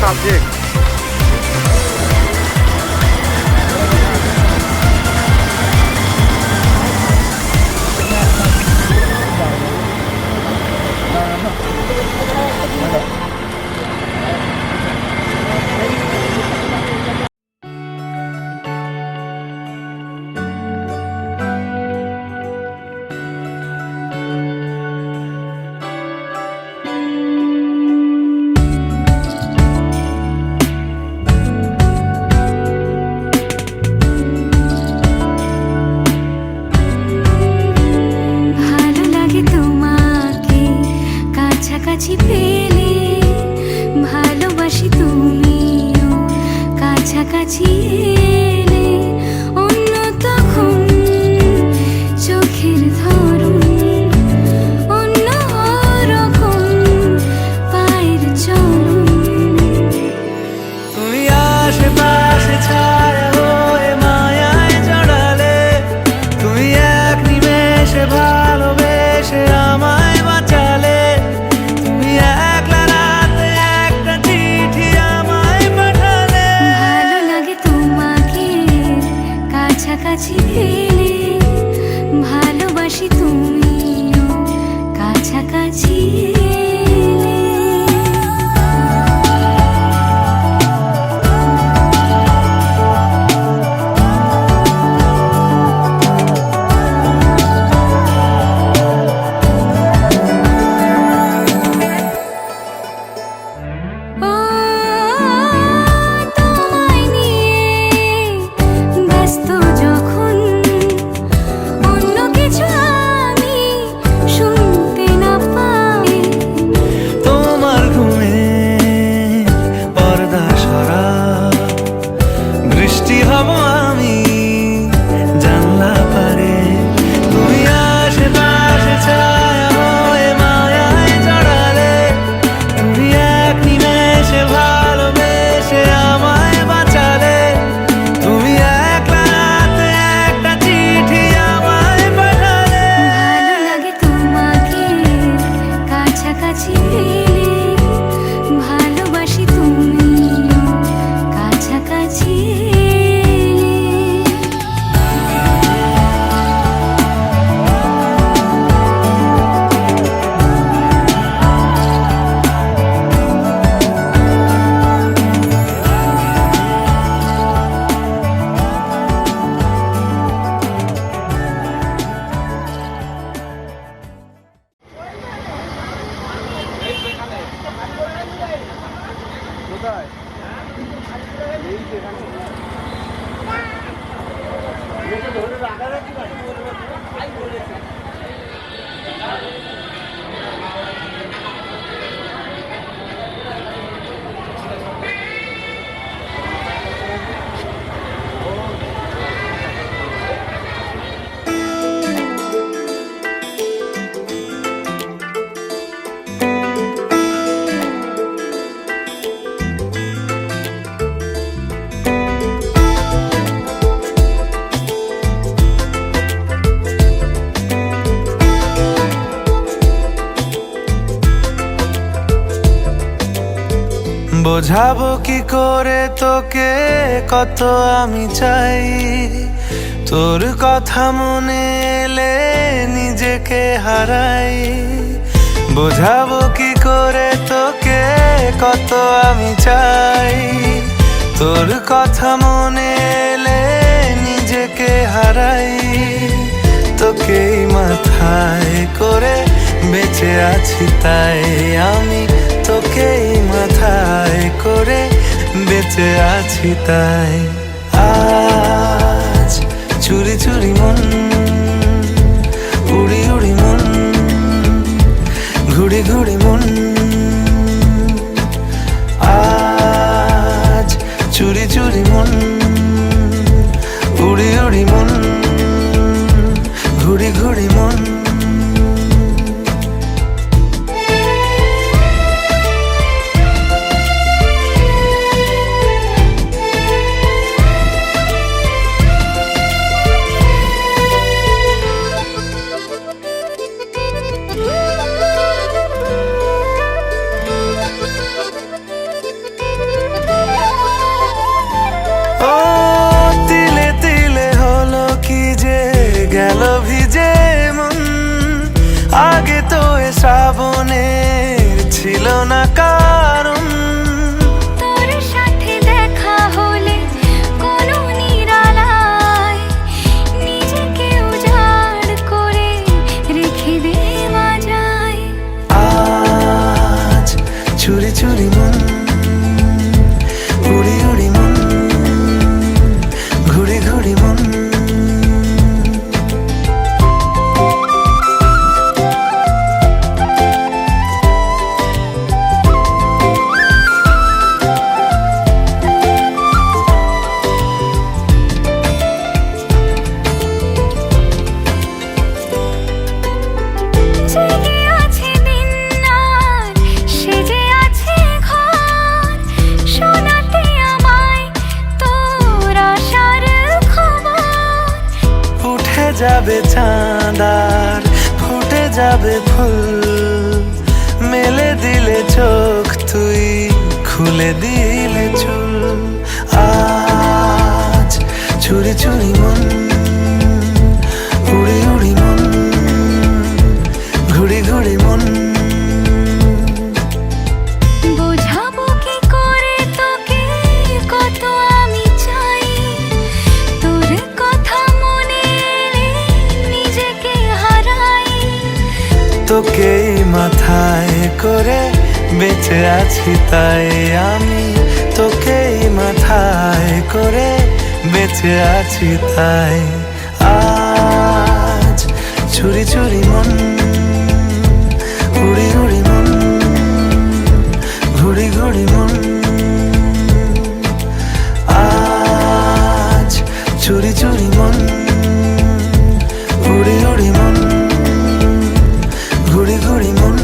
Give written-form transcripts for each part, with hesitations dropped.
Subject. কাছাকাছি পেলে ভালোবাসি, তুমিও কাছাকাছি এলে অন্য তখন চোখের ধরন অন্য রকম পায়ের চলন। তুমি আশেপাশে ছায়া হয়ে মায়ায় জড়ালে, তুমি এক নিমেষে ভালোবেসে আমায় বাঁচালে। কাছাকাছি পেলে ভালোবাসি, তুমিও কাছাকাছি এলে। বোঝাবো কি করে তোকে কত আমি চাই, তোর কথা মনে এলে নিজেকে হারাই। বোঝাবো কি করে তোকে কত আমি চাই, তোর কথা মনে এলে নিজেকে হারাই। তোকেই মাথায় করে বেঁচে আছি তাই আমি, তোকেই মাথায় করে বেঁচে আছি তাই। আজ চুরি চুরি মন উড়ি উড়ি মন ঘুড়ি ঘুড়ি মন। আজ চুরি চুরি মন উড়ি উড়ি মন ঘুড়ি ঘুড়ি মন। হয়তো এ শ্রাবণের ছিল না কারণ, তোর সাথে দেখা হলে কোনো নিরালায় নিজেকে উজাড় করে রেখে দেওয়া যায়। আজ চুরি চুরি মন, উড়ি উড়ি মন, ঘুরি ঘুরি মন। জেগে আছে দিন রাত, সেজে আছে ঘর, শোনাতে আমায় তোর আশার খবর। উঠে যাবে চাঁদ আর ফুটে যাবে ফুল, মেলে দিলে চোখ তুই, খুলে দিলে চুল। আজ চুরি চুরি মন, উড়ি উড়ি মন, ঘুরি ঘুরি মন। বোঝাবো কি করে তোকে কত আমি চাই, তোর কথা মনে এলে নিজেকে হারাই। তোকেই মাথায় করে বেঁচে আছি তাই আমি, তোকেই মাথায় করে বেঁচে আছি তাই। আজ চুরি চুরি মন, উড়ি উড়ি মন, ঘুরি ঘুরি মন। আজ চুরি চুরি মন, উড়ি উড়ি মন, ঘুরি ঘুরি মন।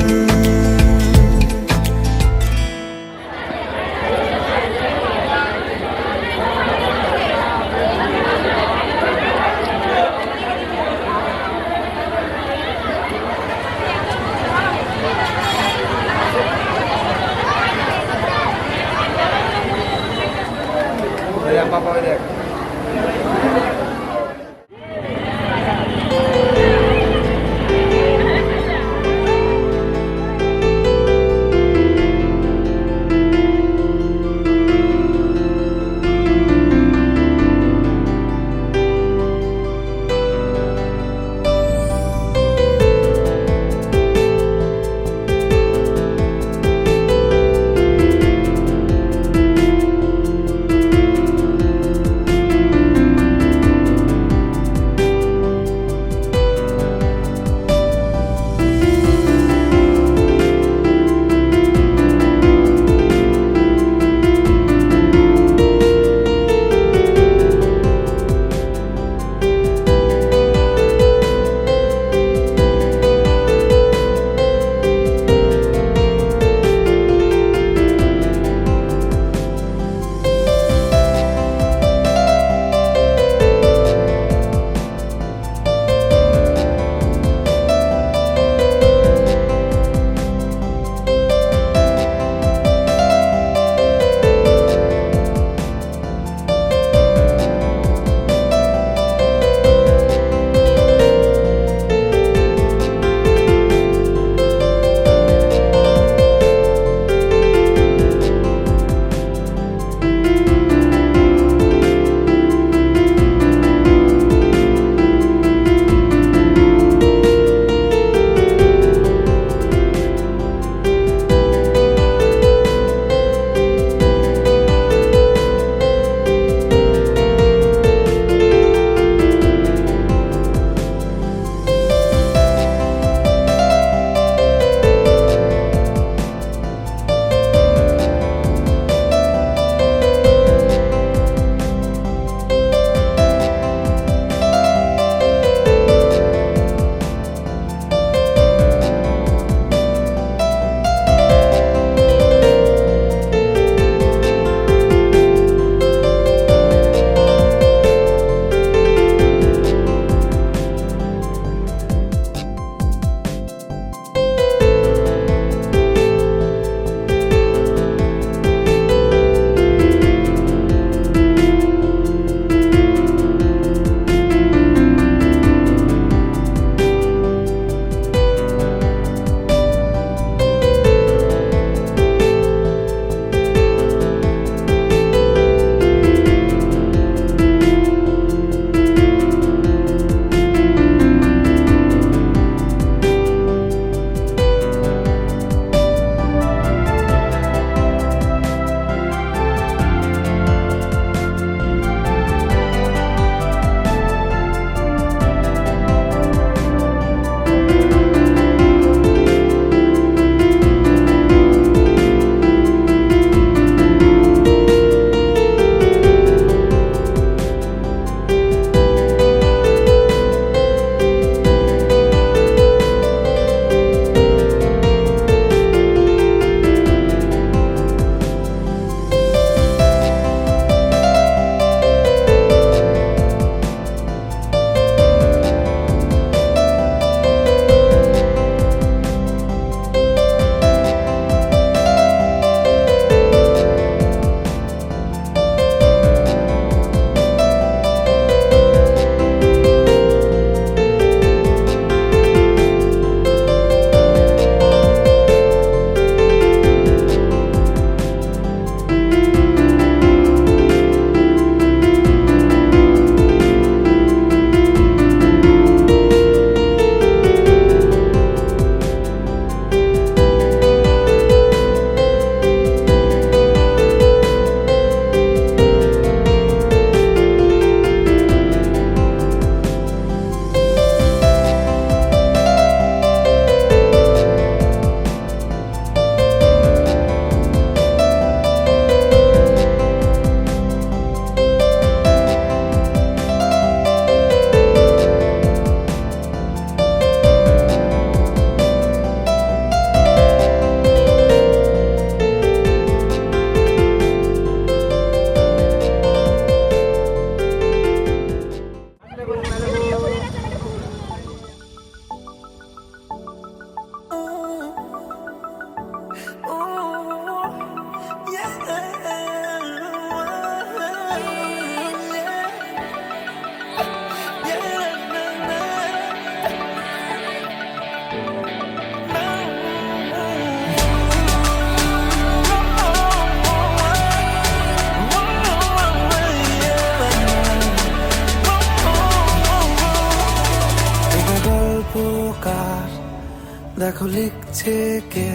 দেখো লিখছে কে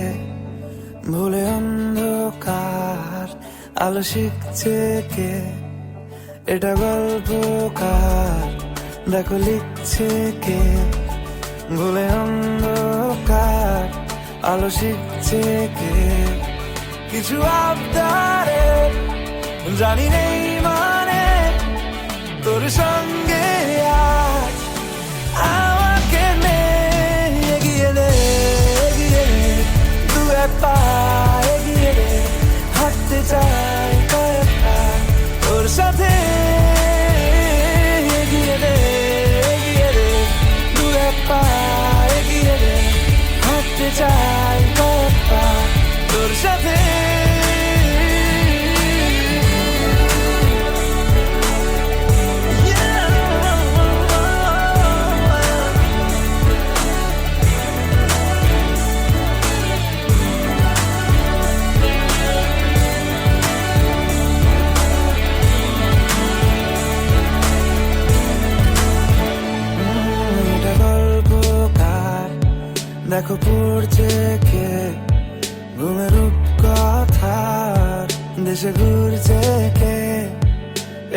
ভুলে অন্ধকার, আলো শিখছে কে এটা গল্পকার। দেখো লিখছে কে ভুলে অন্ধকার, আলো শিখছে কে কিছু আবদারে জানি নেই মানে তোর সঙ্গে আজ আমাকে নে এগিয়ে দে, এগিয়ে দে দু এক পা এগিয়ে দে, হাঁটতে চাই কয়েক পা তোর সাথে এগিয়ে দে, এগিয়ে দে দু এক পা এগিয়ে দে, হাঁটতে চাই কয়েক পা তোর সাথে। দেখো পড়ছে কে ঘুমের রূপকথার, দেশে ঘুরছে কে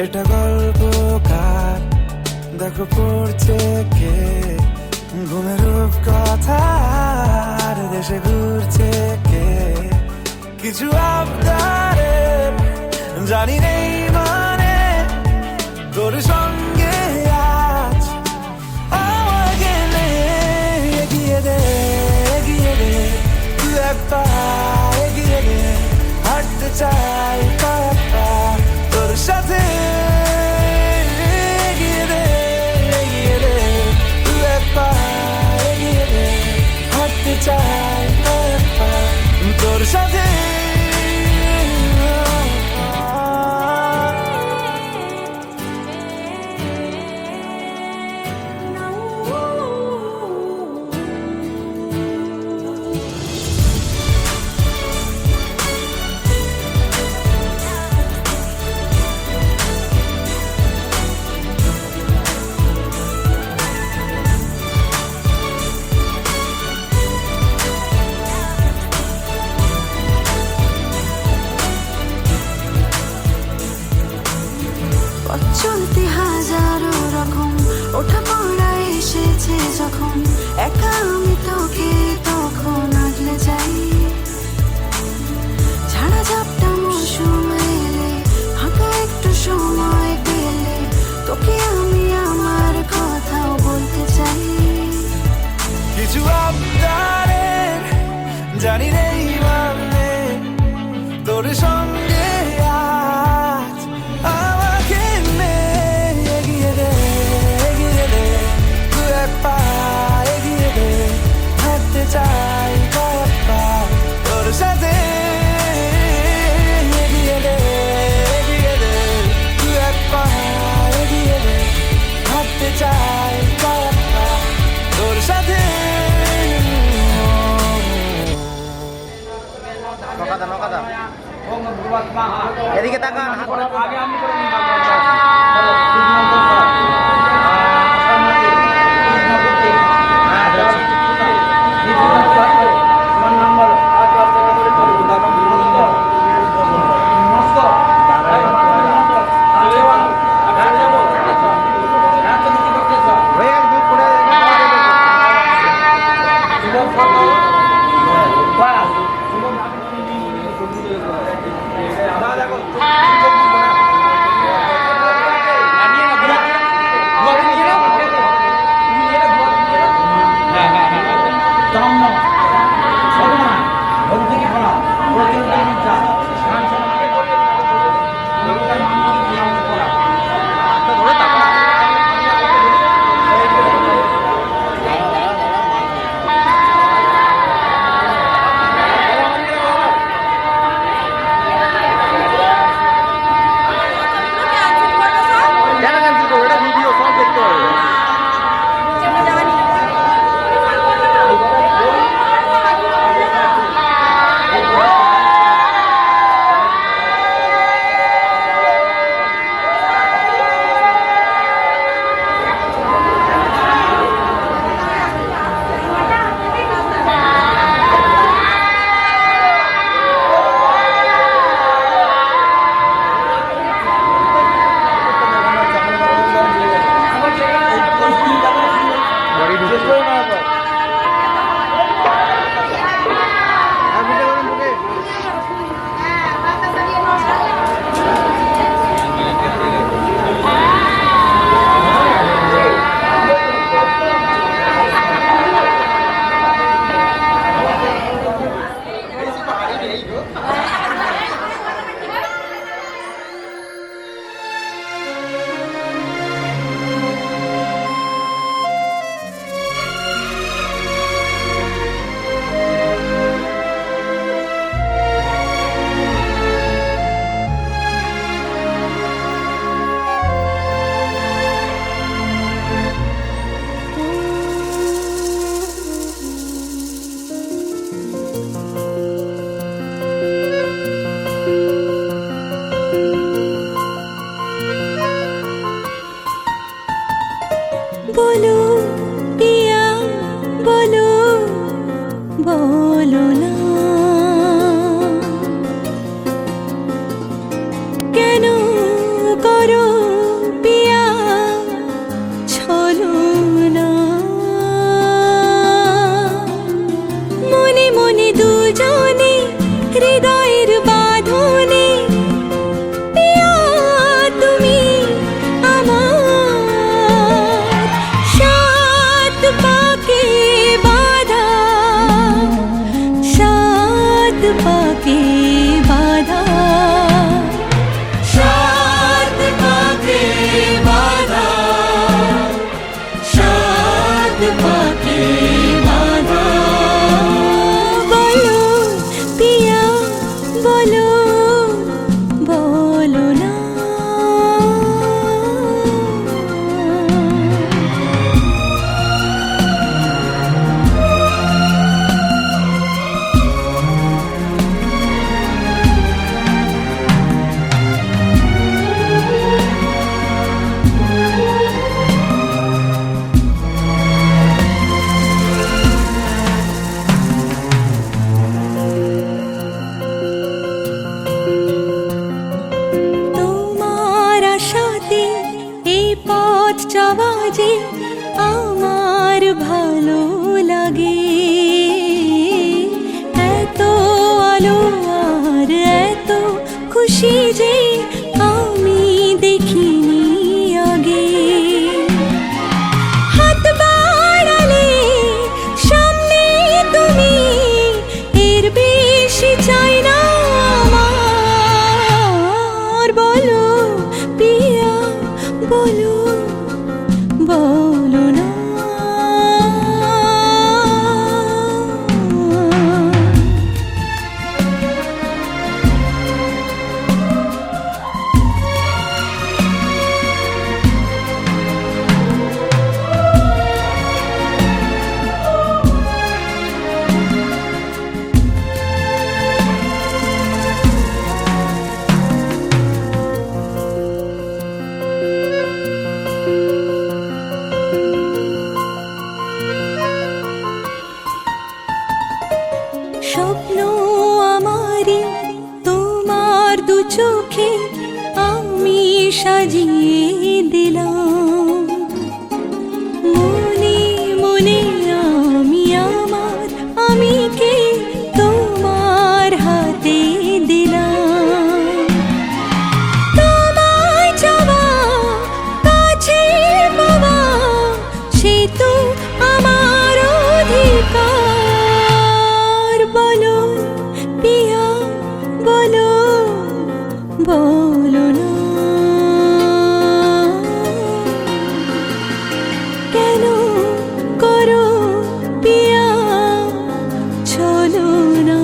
এটা গল্পকার। দেখো পড়ছে কে ঘুমের রূপকথার, দেশে ঘুরছে কে কিছু আবদারে জানি নেই মানে তোর সঙ্গে আজ আমাকে নে এগিয়ে দে, এগিয়ে দে দু এক পা এগিয়ে দে, হাঁটতে চাই কয়েক পা তোর সাথে এগিয়ে দে, এগিয়ে দে দু এক পা এগিয়ে দে, হাঁটতে চাই কয়েক পা তোর সাথে। চলতে হাজারো রকম ওঠা পড়া এসেছে যখন, একা আমি তোকে তখন আগলে যাই। ঝাড়া ঝাপটা মৌসুম এলে, ফাঁকা একটু সময় পেলে তোকে আমি আমার কথাও বলতে চাই। কিছু আবদারে জানি নেই মানে তোর সঙ্গে আজ আমাকে নে এগিয়ে দে, এগিয়ে দে দু এক পা এগিয়ে দে, হাঁটতে চাই কয়েক পা তোর সাথে এগিয়ে দে, এগিয়ে দে দু এক পা এগিয়ে দে, হাঁটতে চাই কয়েক পা তোর সাথে। এদিকে তাকান, আগে আমি করে বলো না কেন করো পিয়া ছলো না মনে মনে দুজনে হৃদয়ের বাঁধনে পিয়া তুমি আমার সাত পাকে বাঁধা সাত পাকে বাঁধা সাত পাকে বাঁধা সাত পাকে বাঁধা বলো পিয়া বলো বলো না তোমার আশাতে এই পথ চলা যে আমার ভালো লাগে এত আলো আর এত খুশি যে আমি দেখিনি আগে হাত বাড়ালে সামনে তুমি এর বেশি চাই না আমার বলো পিয়া বলো বলো না স্বপ্ন আমারই তোমার দু চোখে আমি সাজিয়ে দিলাম মনে মনে আমি আমার আমিকে তোমার হাতে দিলাম তোমায় চাওয়া কাছে পাওয়া সে তো আমার অধিকার বলো পিয়া বলো বলো না কেন করো পিয়া ছলো না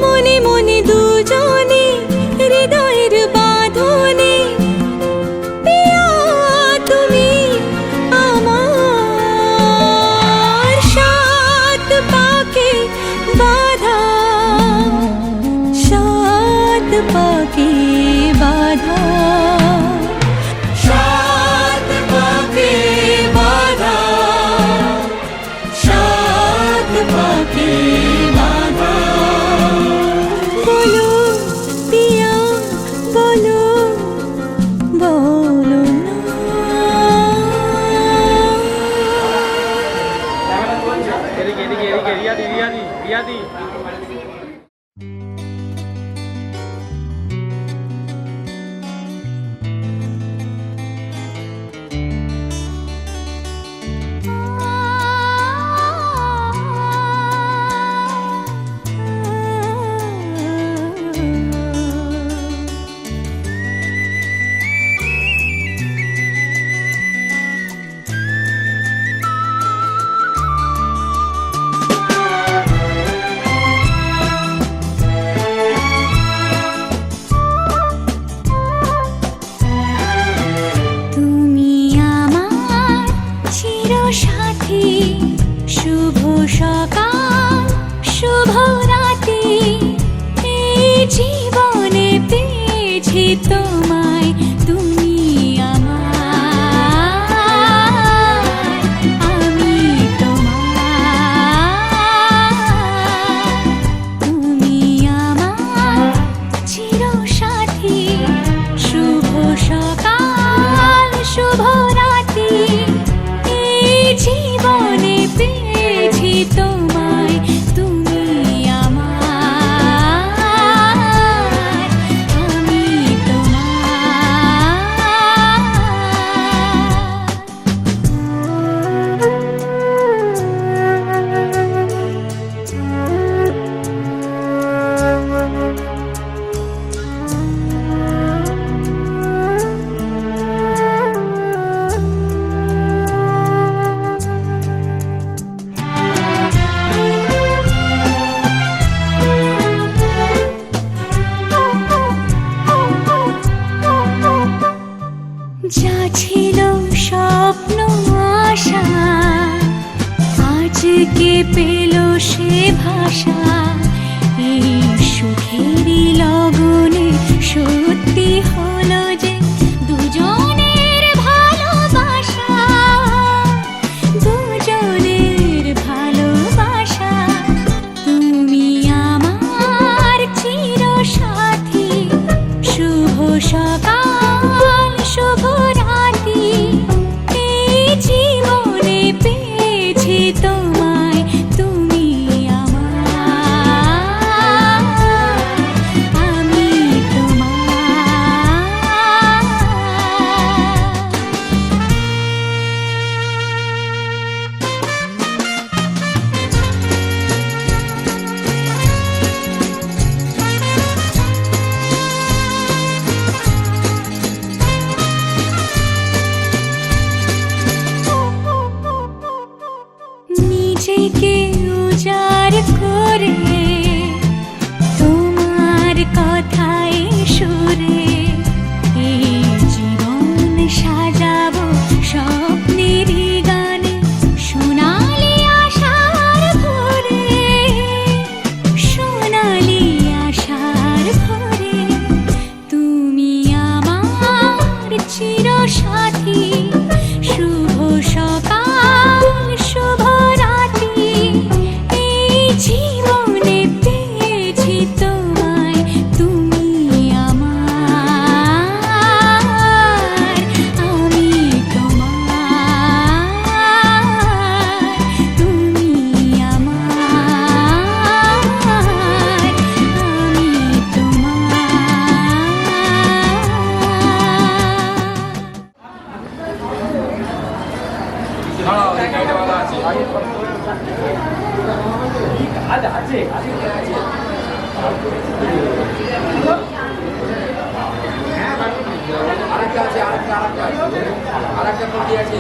মনে মনে দুজনে হৃদয়ের বাঁধনে পিয়া তুমি আমার সাত পাকে বাঁধা সাত পাকে বাঁধা সাত পাকে বাঁধা সাত পাকে বাঁধা বলো পিয়া বলো বলো না এদিকে এদিকে এদিকে রিয়াদি রিয়াদি রিয়াদি তোমায় তুমি আমার আমি আজকে পেল সে ভাষা এই সুখেরই লগনে সত্যি হলো যে দুজনের ভালোবাসা, দুজনের ভালোবাসা। তুমি আমার চিরসাথী, শুভ সকাল শুভ রাতি, এই জীবনে পেয়েছি তোমায়, তুমি আমার, আমি তোমার। নিজেকে উজাড় করে তোমার কথায় সুরে এই জীবন সাজাবো স্বপ্নেরই গানে, সোনালি আশার ভোরে, সোনালি আশার ভোরে। তুমি আমার চিরসাথী, শুভ সকাল শুভ রাতি, এই জীবনে পেয়েছি তোমায়, তুমি আমার, আমি তোমার, তুমি আমার, আমি তোমার। দাঁড়াও, এই গাড়িওয়ালা আছে। আছে আছে আছে আছে। আরেকটা আছে, আরেকটা কোনটি আছে?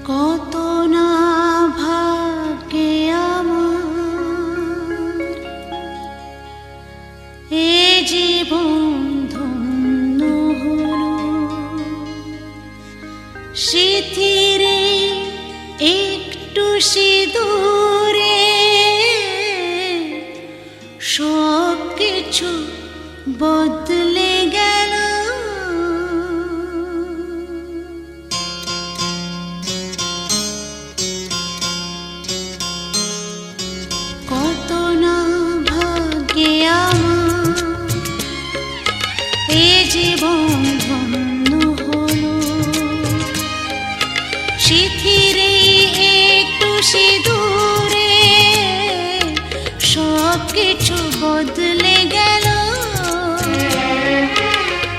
কত না ভাগ্যে আমার এ জীবন ধন্য হলো, স্মৃতিরে একটু সিঁদুরে সব কিছু বদলে গেল। কত না ভাগ্যে আমার এ জীবন ধন্য হলো, স্মৃতিরে একটু সিঁদুরে সব কিছু বদলে গেল।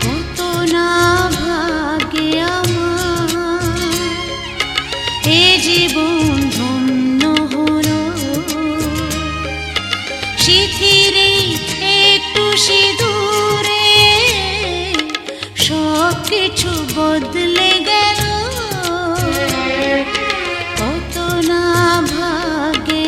কত না ভাগ্যে আমার এ জীবন ধন্য হলো, স্মৃতিরে একটু সিঁদুরে সব কিছু বদলে গেল। কত না ভাগ্যে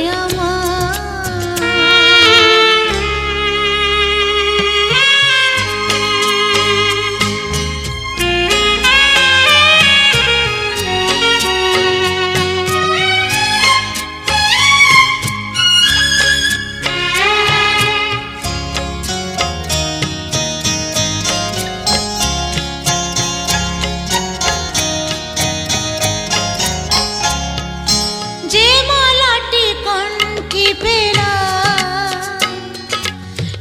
যে মালাটি কণ্ঠে পেলাম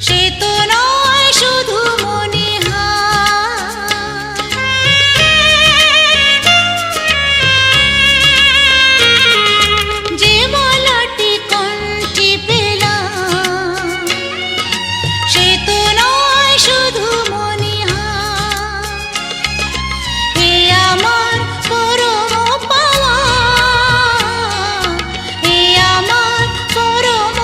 সে তো নয় শুধু মনে হয়, যে মালাটি কণ্ঠে পেলাম সে তো নয় শুধু মনে হয়। এ আমার পরম পাওয়া, এ আমার পরম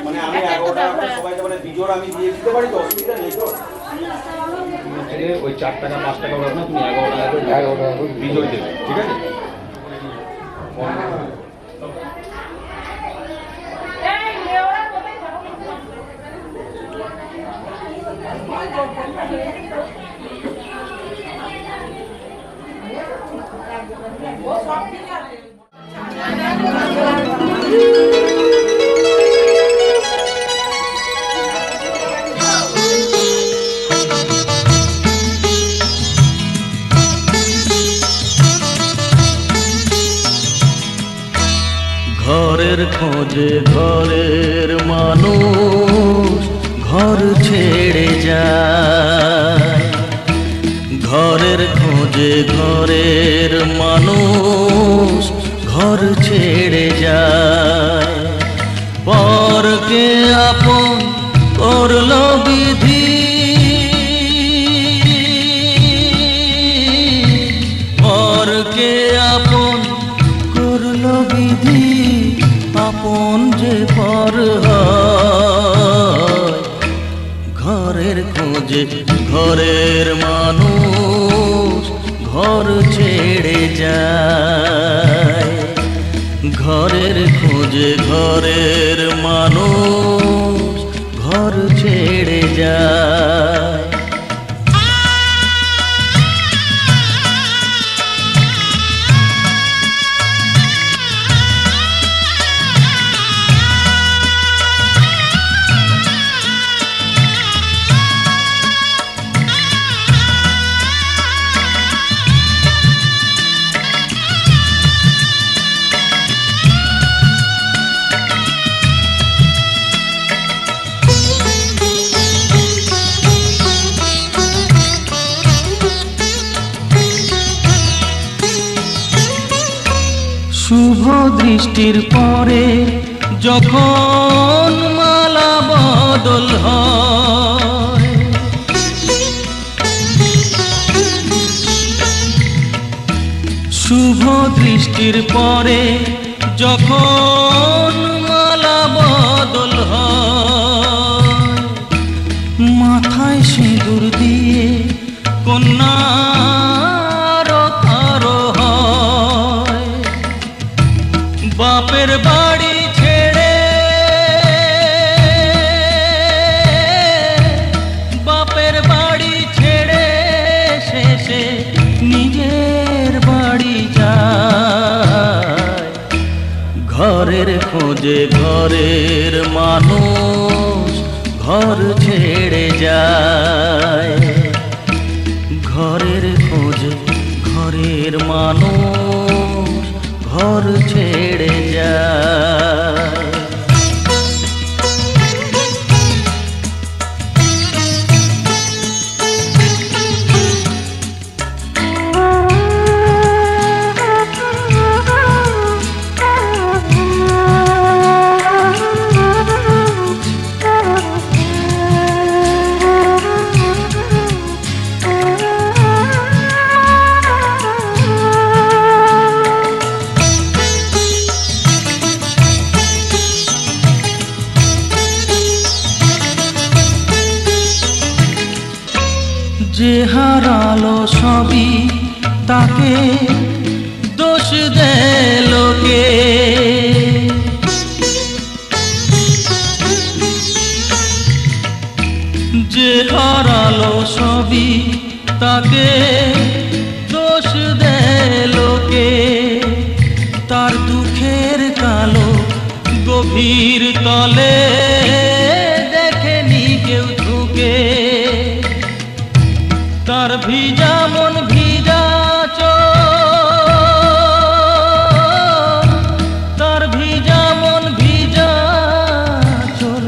মানে আমি 11টা সবাই মানে বিজোড় আমি দিয়ে দিতে পারি তো অসুবিধা নেই তো ওই 4 টাকা 5 টাকা ওরা না তুমি 11 টাকা বিজয় দেবে ঠিক আছে ঘরের খোঁজে ঘরের মানুষ ঘর ছেড়ে যায়, ঘরের খোঁজে ঘরের মানুষ ঘর ছেড়ে যায়। পরকে আপন করলো বিধি, পরকে আপন করলো বিধি, আপন যে পর হয়। ঘরের খোঁজে ঘরের মানুষ ঘর ছেড়ে যায়, ঘরের খোঁজে ঘরের মানুষ ঘর ছেড়ে যায়। শুভ দৃষ্টির পরে যখন মালা বদল হয়, শুভ দৃষ্টির পরে যখন মালা বদল হয়, মাথায় সিঁদুর দিয়ে কন্যা বাপের বাড়ি ছেড়ে, বাপের বাড়ি ছেড়ে শেষে নিজের বাড়ি যায়। ঘরের খোঁজে ঘরের মানুষ ঘর ছেড়ে যায়, ঘরের খোঁজে ঘরের মানুষ ঘর ছেড়ে যায়। যে হারালো সবই তাকে দোষ দেয় লোকে। যে হারালো সবই তাকে দোষ দেয় লোকে। তার দুঃখের কালো গভীর তলে দেখেনি কেউ ঝুঁকে। তার ভিজা মন ভিজা চোখ, তার ভিজা মন ভিজা চোখ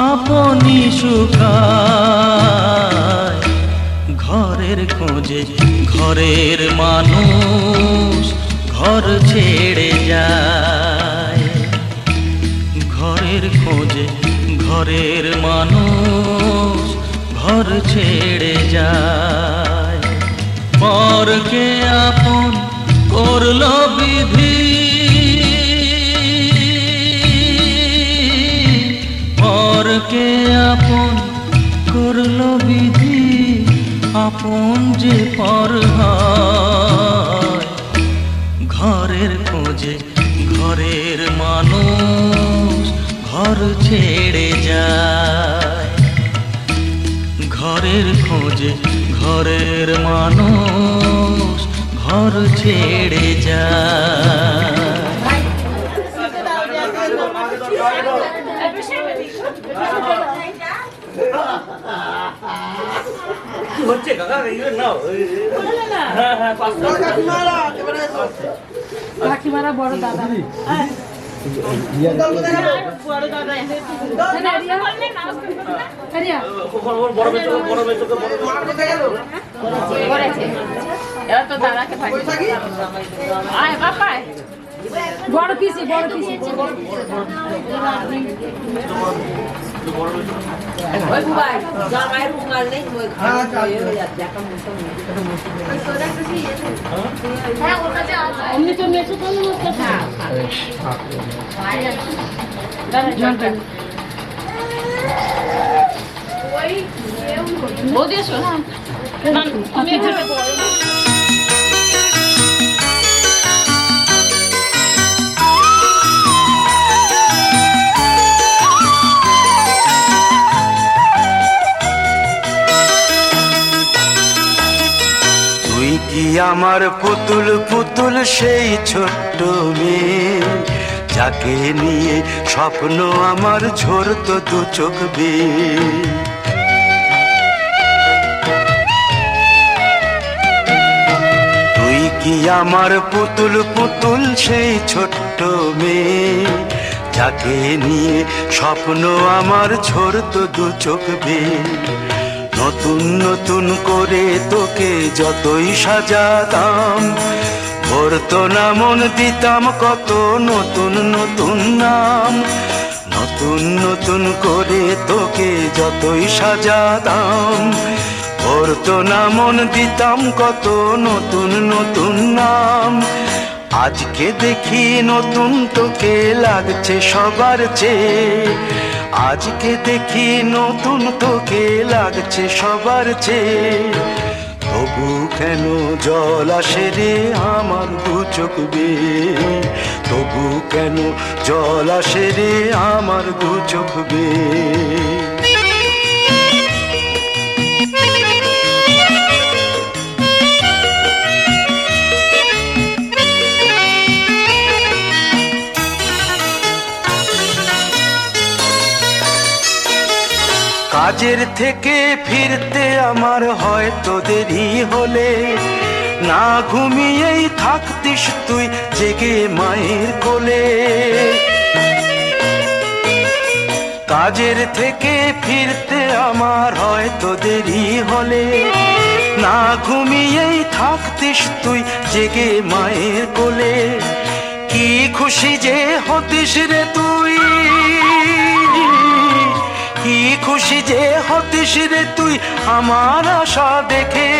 আপনি শুকায়। ঘরের খোঁজে ঘরের মানুষ ঘর ছেড়ে যায়। ঘরের খোঁজে ঘরের মানুষ ঘর ছেড়ে যায়। পরকে আপন করলো বিধি, পরকে আপন করলো বিধি, আপন যে পর হয়। ঘরের খোঁজে ঘরের মানুষ ঘর ছেড়ে যায়। ঘরের খোঁজে ঘরের মানুষ ঘর ছেড়ে যায়। হচ্ছে কাকা নাও। কাকিমারা বড় দাদা বড় পিসি বড় পিসি এমনি তো মেসো কোনো বৌদি এসো। হ্যাঁ আমি এখানে কি আমার পুতুল পুতুল সেই ছোট্ট মেয়ে, যাকে নিয়ে স্বপ্ন আমার ঝরতো দু চোখ বেয়ে। তুই কি আমার পুতুল পুতুল সেই ছোট্ট মেয়ে, যাকে নিয়ে স্বপ্ন আমার ঝরতো দু চোখ বেয়ে। নতুন নতুন করে তোকে যতই সাজাতাম, ভরতো না মন দিতাম কত নতুন নতুন নাম। নতুন নতুন করে তোকে যতই সাজাতাম, ভরতো না মন দিতাম কত নতুন নতুন নাম। আজকে দেখি নতুন তোকে লাগছে সবার চেয়ে, আজকে দেখি নতুন তোকে লাগছে সবার চেয়ে। তবু কেন জল আসে রে আমার দু চোখ বেয়ে, তবু কেন জল আসে রে আমার দু চোখ বেয়ে। কাজের থেকে ফিরতে আমার হয়তো দেরি হলে, না ঘুমিয়েই থাকতিস তুই জেগে মায়ের কোলে। কাজের থেকে ফিরতে আমার হয়তো দেরি হলে, না ঘুমিয়েই থাকতিস তুই জেগে মায়ের কোলে। কি খুশি যে হতিস রে তুই, কি খুশি যে হতিস রে তুই আমার আশা দেখে।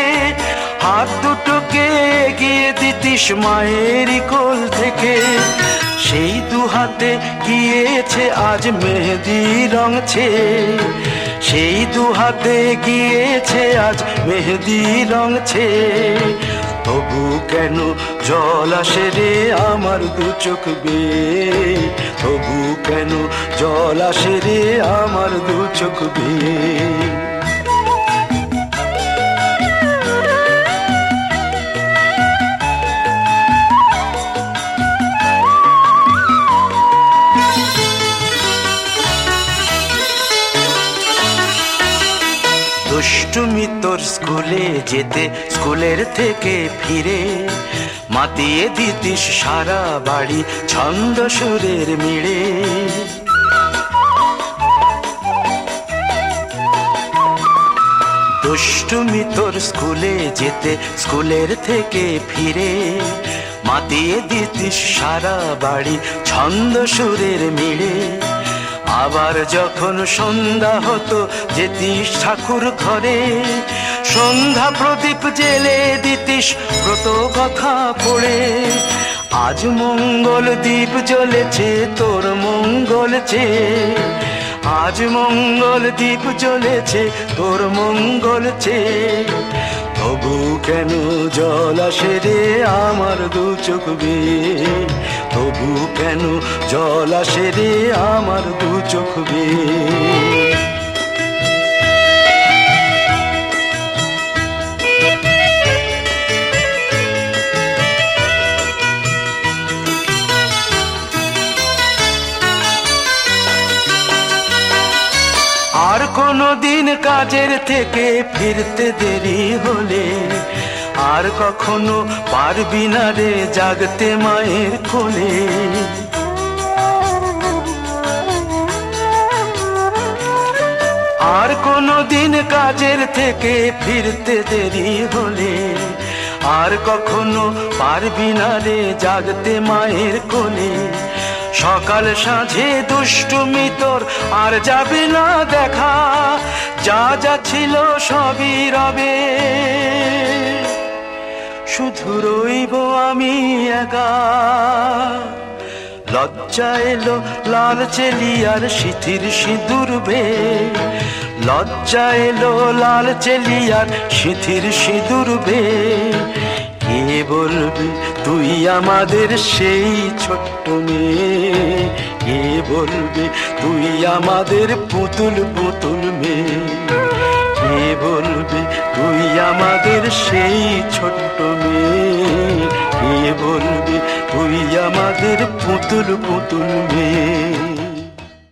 হাত দুটোকে এগিয়ে দিতিস মায়েরই কোল থেকে। সেই দু হাতে গিয়েছে আজ মেহেদি রং ছেয়ে, সেই দুহাতে গিয়েছে আজ মেহেদি রংছে, তবু কেন জল আসে রে আমার দু চোখ বেয়ে, তবু কেন জল আসে রে আমার দু চোখ বেয়ে। দুষ্টুমি তোর স্কুলে যেতে, স্কুলের থেকে ফিরে মাতিয়ে দিতিস সারা বাড়ি ছন্দ সুরের মিড়ে। দুষ্টুমি তোর স্কুলে যেতে, স্কুলের থেকে ফিরে মাতিয়ে দিতিস সারা বাড়ি ছন্দ সুরের মিড়ে। আবার যখন সন্ধ্যা হতো যেতিস ঠাকুর ঘরে, সন্ধ্যা প্রদীপ জেলে দিতিস ব্রত কথা পড়ে। আজ মঙ্গল দ্বীপ জ্বলেছে তোর মঙ্গল চেয়ে, আজ মঙ্গল দ্বীপ জ্বলেছে তোর মঙ্গল চেয়ে, তবু কেন জল আসে রে আমার দু চোখ বেয়ে, তবু কেন জল আসে রে আমার দু চোখ বেয়ে। আর কোনো দিন কাজের থেকে ফিরতে দেরি হলে, আর কখনো পারবি না রে জাগতে মায়ের কোলে। আর কোনো দিন কাজের থেকে ফিরতে দেরি হলে, আর কখনো পারবি না রে জাগতে মায়ের কোলে। সকাল সাঁঝে দুষ্টুমি তোর আর যাবে না দেখা, যা যা ছিল সবই রবে, শুধু রইব আমি একা। লজ্জা এলো লাল চেলিয়ার সিথির সিঁদুর বেয়ে, লজ্জা এলো লাল চেলিয়ার সিথির সিঁদুর বেয়ে। কে বলবি তুই আমাদের সেই ছোট্ট মেয়ে, কে বলবি তুই আমাদের পুতুল পুতুল মেয়ে, কে বলবি তুই আমাদের সেই ছোট্ট মেয়ে, কে বলবি তুই আমাদের পুতুল পুতুল মেয়ে।